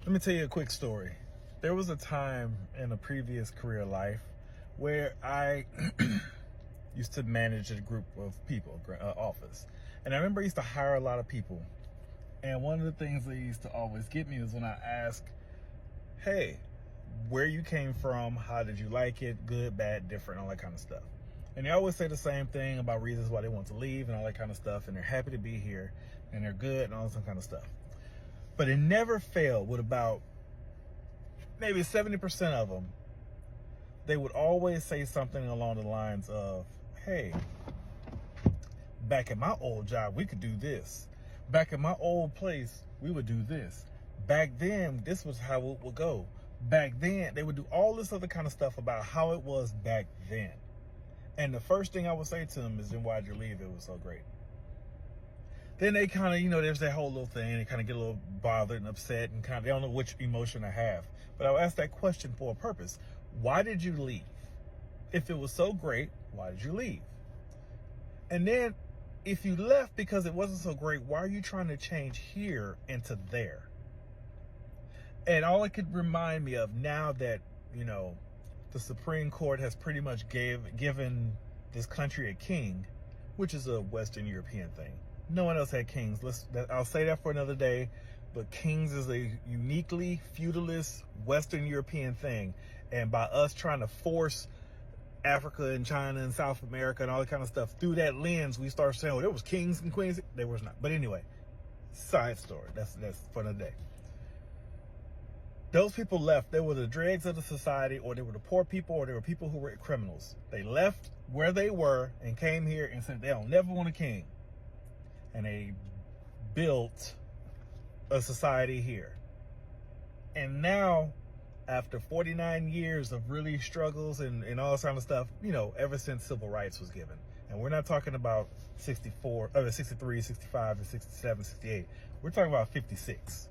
Let me tell you a quick story. There was a time in a previous career life where I used to manage a group of people, office. And I remember I used to hire a lot of people. And one of the things they used to always get me was when I ask, hey, where you came from, how did you like it, good, bad, different, all that kind of stuff. And they always say the same thing about reasons why they want to leave and all that kind of stuff. And they're happy to be here and they're good and all that kind of stuff. But it never failed with about maybe 70% of them. They would always say something along the lines of, hey, back at my old job, we could do this. Back at my old place, we would do this. Back then, this was how it would go. Back then, they would do all this other kind of stuff about how it was back then. And the first thing I would say to them is, then why'd you leave? It was so great. Then they kind of, there's that whole little thing. They kind of get a little bothered and upset and kind of, they don't know which emotion to have. But I'll ask that question for a purpose. Why did you leave? If it was so great, why did you leave? And then if you left because it wasn't so great, why are you trying to change here into there? And all it could remind me of now that, the Supreme Court has pretty much given this country a king, which is a Western European thing. No one else had kings. I'll say that for another day. But kings is a uniquely feudalist Western European thing. And by us trying to force Africa and China and South America and all that kind of stuff through that lens, we start saying, oh, there was kings and queens. There was not. But anyway, side story. That's for another day. Those people left. They were the dregs of the society, or they were the poor people, or they were people who were criminals. They left where they were and came here and said they don't never want a king. And they built a society here. And now, after 49 years of really struggles and all this kind of stuff, ever since civil rights was given. And we're not talking about 63, 65, and 67, 68. We're talking about 56.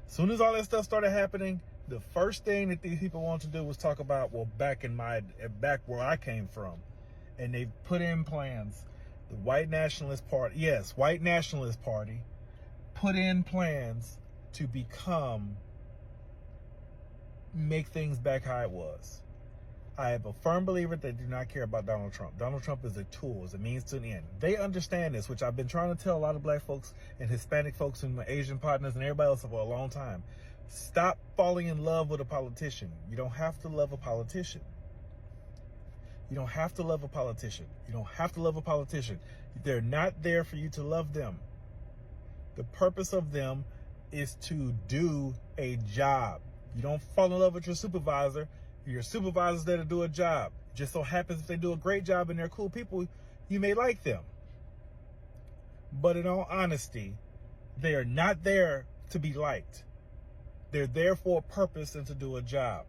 As soon as all that stuff started happening, the first thing that these people wanted to do was talk about, well, back where I came from. And they put in plans. The white nationalist party, yes, white nationalist party, put in plans to make things back how it was. I am a firm believer that they do not care about Donald Trump. Donald Trump is a tool, is a means to an end. They understand this, which I've been trying to tell a lot of black folks and Hispanic folks and my Asian partners and everybody else for a long time. Stop falling in love with a politician. You don't have to love a politician. You don't have to love a politician. You don't have to love a politician. They're not there for you to love them. The purpose of them is to do a job. You don't fall in love with your supervisor. Your supervisor's there to do a job. It just so happens if they do a great job and they're cool people, you may like them. But in all honesty, they are not there to be liked. They're there for a purpose and to do a job.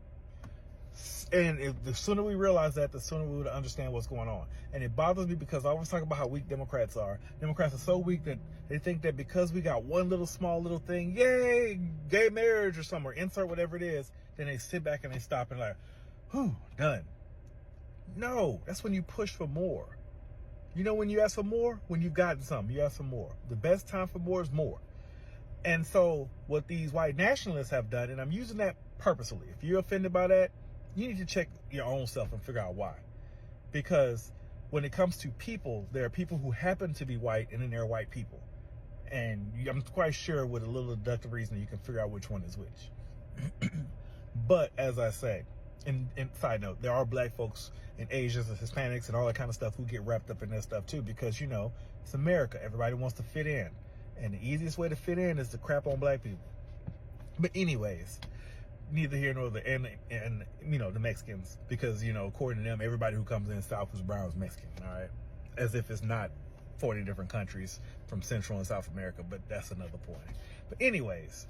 And the sooner we realize that, the sooner we would understand what's going on. And it bothers me because I always talk about how weak Democrats are. Democrats are so weak that they think that because we got one small little thing, yay, gay marriage or something, or insert whatever it is, then they sit back and they stop and like, whew, done. No, that's when you push for more. When you ask for more? When you've gotten something, you ask for more. The best time for more is more. And so what these white nationalists have done, and I'm using that purposely. If you're offended by that, you need to check your own self and figure out why. Because when it comes to people, there are people who happen to be white and then there are white people. And I'm quite sure with a little deductive reason you can figure out which one is which. But as I say, and side note, there are black folks and Asians and Hispanics and all that kind of stuff who get wrapped up in that stuff too, because it's America. Everybody wants to fit in. And the easiest way to fit in is to crap on black people. But anyways, neither here nor there, and the Mexicans, because according to them, everybody who comes in South is brown is Mexican, all right? As if it's not 40 different countries from Central and South America, but that's another point. But anyways,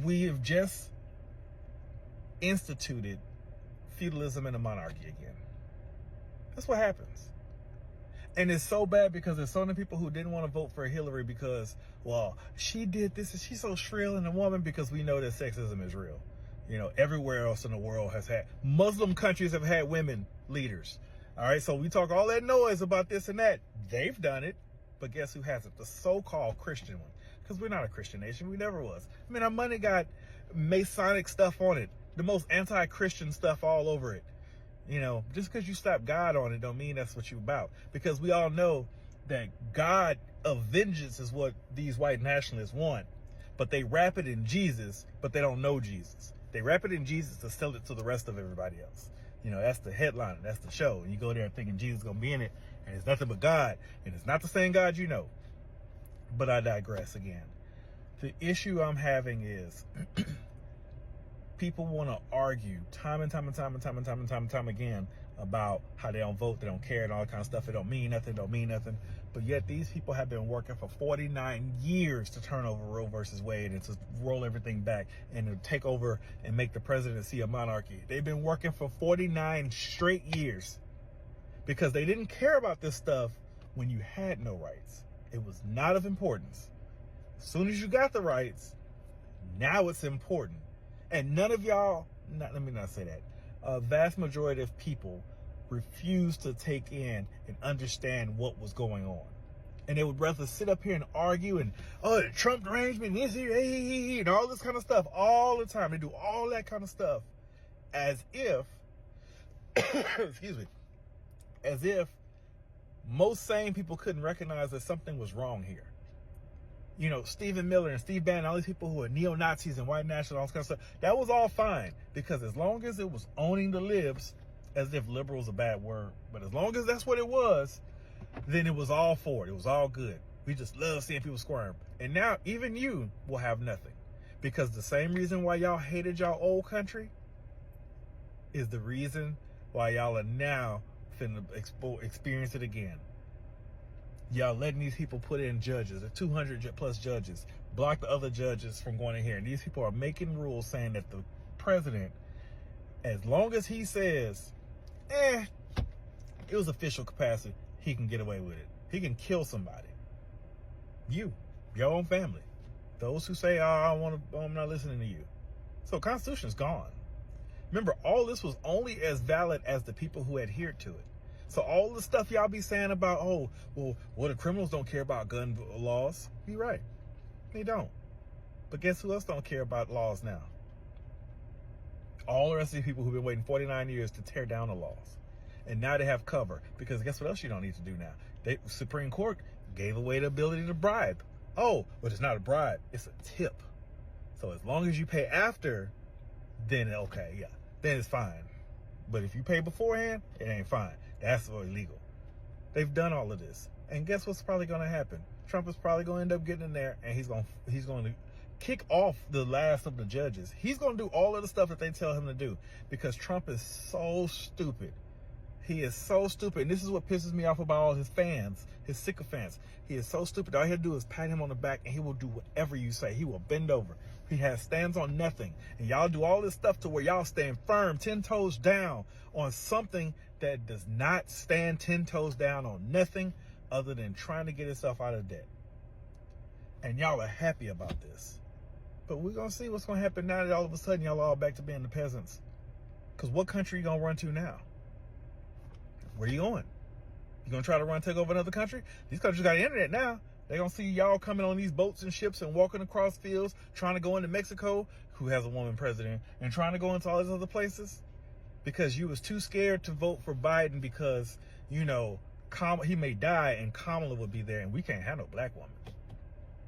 we have just instituted feudalism and a monarchy again. That's what happens. And it's so bad because there's so many people who didn't want to vote for Hillary because, well, she did this and she's so shrill and a woman, because we know that sexism is real. Everywhere else in the world Muslim countries have had women leaders. All right. So we talk all that noise about this and that. They've done it. But guess who has it? The so-called Christian one. Because we're not a Christian nation. We never was. I mean, our money got Masonic stuff on it. The most anti-Christian stuff all over it. You know, just because you slap God on it don't mean that's what you're about. Because we all know that God of vengeance is what these white nationalists want. But they wrap it in Jesus, but they don't know Jesus. They wrap it in Jesus to sell it to the rest of everybody else. You know, that's the headline. That's the show. And you go there thinking Jesus is going to be in it. And it's nothing but God. And it's not the same God you know. But I digress again. The issue I'm having is people want to argue time and time again about how they don't vote, they don't care, and all that kind of stuff. It don't mean nothing. But yet these people have been working for 49 years to turn over Roe versus Wade and to roll everything back and to take over and make the presidency a monarchy. They've been working for 49 straight years because they didn't care about this stuff when you had no rights. It was not of importance. As soon as you got the rights, now it's important. And none of y'all, let me not say that, a vast majority of people refused to take in and understand what was going on. And they would rather sit up here and argue and, oh, the Trump arrangement, this here, and all this kind of stuff all the time. They do all that kind of stuff as if, excuse me, as if most sane people couldn't recognize that something was wrong here. You know, Stephen Miller and Steve Bannon, all these people who are neo-Nazis and white nationalists, all this kind of stuff, that was all fine. Because as long as it was owning the libs, as if liberal is a bad word, but as long as that's what it was, then it was all for it. It was all good. We just love seeing people squirm. And now even you will have nothing. Because the same reason why y'all hated y'all old country is the reason why y'all are now finna experience it again. Y'all letting these people put in judges, 200 plus judges, block the other judges from going in here. And these people are making rules saying that the president, as long as he says, it was official capacity, he can get away with it. He can kill somebody. You, your own family. Those who say, I'm not listening to you. So Constitution's gone. Remember, all this was only as valid as the people who adhered to it. So all the stuff y'all be saying about, the criminals don't care about gun laws. You're right. They don't. But guess who else don't care about laws now? All the rest of the people who've been waiting 49 years to tear down the laws. And now they have cover. Because guess what else you don't need to do now? The Supreme Court gave away the ability to bribe. Oh, but it's not a bribe. It's a tip. So as long as you pay after, then okay, yeah. Then it's fine. But if you pay beforehand, it ain't fine. That's illegal. They've done all of this. And guess what's probably going to happen? Trump is probably going to end up getting in there and he's going to kick off the last of the judges. He's going to do all of the stuff that they tell him to do because Trump is so stupid. He is so stupid. And this is what pisses me off about all his fans, his sycophants. He is so stupid. All you have to do is pat him on the back and he will do whatever you say. He will bend over. He stands on nothing. And y'all do all this stuff to where y'all stand firm, 10 toes down on something that does not stand 10 toes down on nothing other than trying to get itself out of debt. And y'all are happy about this. But we're going to see what's going to happen now that all of a sudden y'all are all back to being the peasants. Because what country are you going to run to now? Where are you going? You going to try to take over another country? These countries got internet now. They're going to see y'all coming on these boats and ships and walking across fields, trying to go into Mexico, who has a woman president, and trying to go into all these other places. Because you was too scared to vote for Biden because, you know, he may die and Kamala will be there and we can't have no black woman.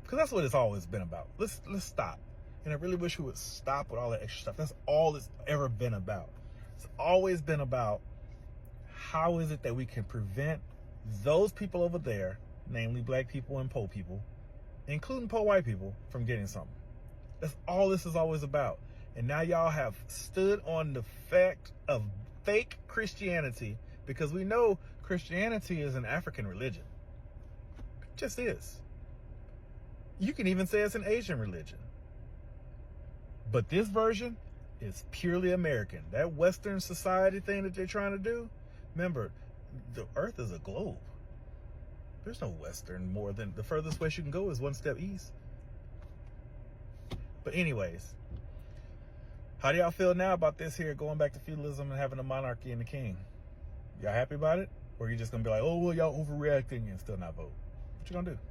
Because that's what it's always been about. Let's stop. And I really wish we would stop with all that extra stuff. That's all it's ever been about. It's always been about how is it that we can prevent those people over there, namely black people and poor people, including poor white people, from getting something. That's all this is always about. And now y'all have stood on the fact of fake Christianity because we know Christianity is an African religion. It just is. You can even say it's an Asian religion. But this version is purely American. That Western society thing that they're trying to do, remember, the earth is a globe. There's no Western more than the furthest west you can go is one step east. But anyways, how do y'all feel now about this here, going back to feudalism and having a monarchy and a king? Y'all happy about it? Or are you just going to be like, oh, well, y'all overreacting and still not vote? What you gonna do?